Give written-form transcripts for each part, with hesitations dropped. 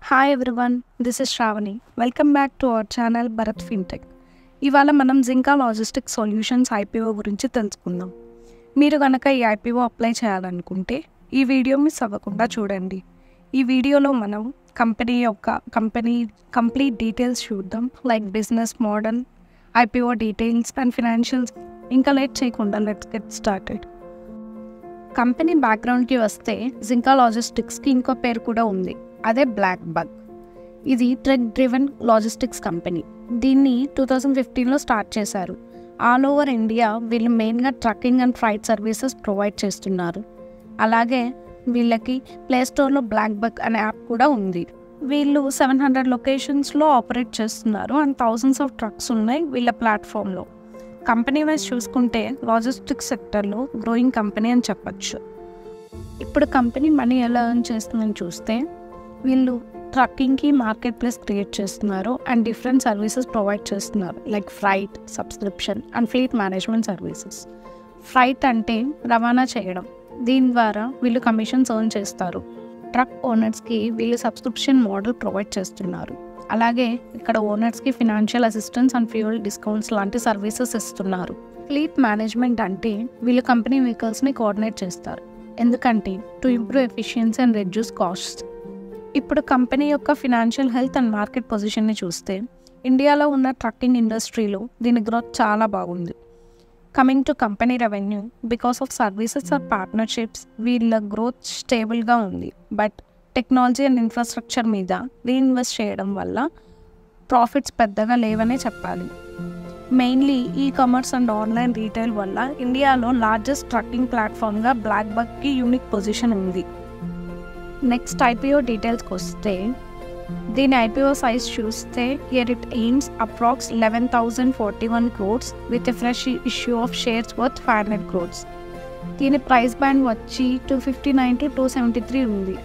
Hi everyone, this is Shravani. Welcome back to our channel Bharat fintech. ఇవాళ మనం Jinka logistics solutions IPO గురించి తెలుసుకుందాం. మీరు కనుక ఈ ఐపీఓ అప్లై చేయాలనుకుంటే ఈ వీడియో మిస్ అవ్వకుండా చూడండి. ఈ వీడియోలో మనం కంపెనీ కంప్లీట్ డీటెయిల్స్ చూద్దాం, like business model, IPO details and financials. ఇంకా లేట్ చేయకుండా లెట్స్ గెట్ స్టార్టెడ్. కంపెనీ బ్యాక్గ్రౌండ్కి వస్తే జింకా లాజిస్టిక్స్కి ఇంకో పేరు కూడా ఉంది, అదే బ్లాక్ బగ్. ఇది ట్రక్ డ్రివెన్ లాజిస్టిక్స్ కంపెనీ. దీన్ని 2015లో స్టార్ట్ చేశారు. ఆల్ ఓవర్ ఇండియా వీళ్ళు మెయిన్గా trucking and freight services provide చేస్తున్నారు. అలాగే వీళ్ళకి ప్లే స్టోర్లో బ్లాక్ బగ్ అనే యాప్ కూడా ఉంది. వీళ్ళు 700 లొకేషన్స్లో ఆపరేట్ చేస్తున్నారు అండ్ థౌజండ్స్ ఆఫ్ ట్రక్స్ ఉన్నాయి వీళ్ళ ప్లాట్ఫామ్లో. కంపెనీ వైజ్ చూసుకుంటే లాజిస్టిక్స్ సెక్టర్లో గ్రోయింగ్ కంపెనీ అని చెప్పచ్చు. ఇప్పుడు కంపెనీ మనీ ఎలా ఎర్న్ చేస్తుందని చూస్తే, వీళ్ళు ట్రక్కింగ్కి మార్కెట్ ప్లేస్ క్రియేట్ చేస్తున్నారు అండ్ డిఫరెంట్ సర్వీసెస్ ప్రొవైడ్ చేస్తున్నారు, like freight, subscription and fleet management services. Freight అంటే రవాణా చేయడం, దీని ద్వారా వీళ్ళు కమిషన్స్ ఎర్న్ చేస్తారు. ట్రక్ ఓనర్స్కి వీళ్ళు సబ్స్క్రిప్షన్ మోడల్ ప్రొవైడ్ చేస్తున్నారు. అలాగే ఇక్కడ ఓనర్స్కి financial assistance and fuel discounts లాంటి సర్వీసెస్ ఇస్తున్నారు. ఫ్లీట్ మేనేజ్మెంట్ అంటే వీళ్ళు కంపెనీ వెహికల్స్ని కోఆర్డినేట్ చేస్తారు, ఎందుకంటే to improve efficiency and reduce cost. ఇప్పుడు కంపెనీ యొక్క ఫినాన్షియల్ హెల్త్ అండ్ మార్కెట్ పొజిషన్ని చూస్తే, ఇండియాలో ఉన్న ట్రక్కింగ్ ఇండస్ట్రీలో దీని గ్రోత్ చాలా బాగుంది. Coming to company revenue, because of services or partnerships వీళ్ళ గ్రోత్ స్టేబుల్గా ఉంది. బట్ టెక్నాలజీ అండ్ ఇన్ఫ్రాస్ట్రక్చర్ మీద రీఇన్వెస్ట్ చేయడం వల్ల ప్రాఫిట్స్ పెద్దగా లేవనే చెప్పాలి. Mainly e commerce and online retail వల్ల ఇండియాలో లార్జెస్ట్ ట్రక్కింగ్ ప్లాట్ఫామ్గా బ్లాక్ బగ్కి యూనిక్ పొజిషన్ ఉంది. నెక్స్ట్ ఐపీఓ డీటెయిల్స్కి వస్తే, దీని ఐపీఓ సైజ్ చూస్తే here it aims approx 11,041 crores with a fresh issue of shares worth 500 crores. దీని ప్రైస్ బ్యాండ్ వచ్చి 259 to 273 ఉంది.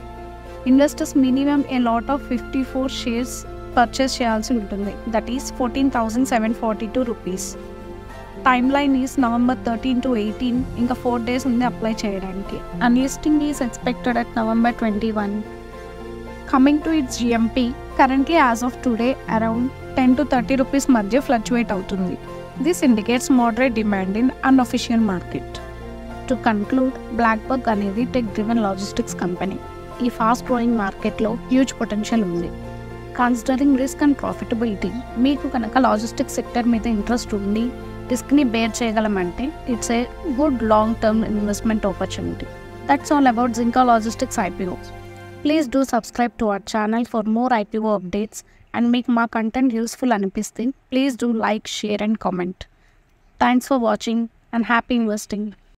Investors minimum a lot of 54 shares purchase చేయాల్సి ఉంటుంది, that is 14,742 rupees. Time line is November 13 to 18, ఇంకా 4 days ఉంది apply చేయడానికి. Unlisting is expected at November 21. Coming to its GMP, currently as of today around 10 to 30 rupees మధ్య fluctuate అవుతుంది. This indicates moderate demand in unofficial market. To conclude, BlackBuck అనేది tech driven logistics company. ఈ fast growing మార్కెట్లో huge potential ఉంది. Considering risk and profitability, మీకు కనుక logistics sector మీద interest ఉండి రిస్క్ని బేర్ చేయగలమంటే it's a good long term investment opportunity. That's all about Jinka logistics IPO. Please do subscribe to our channel for more IPO updates. And మీకు మా content useful అనిపిస్తే please do like, share and comment. Thanks for watching and happy investing.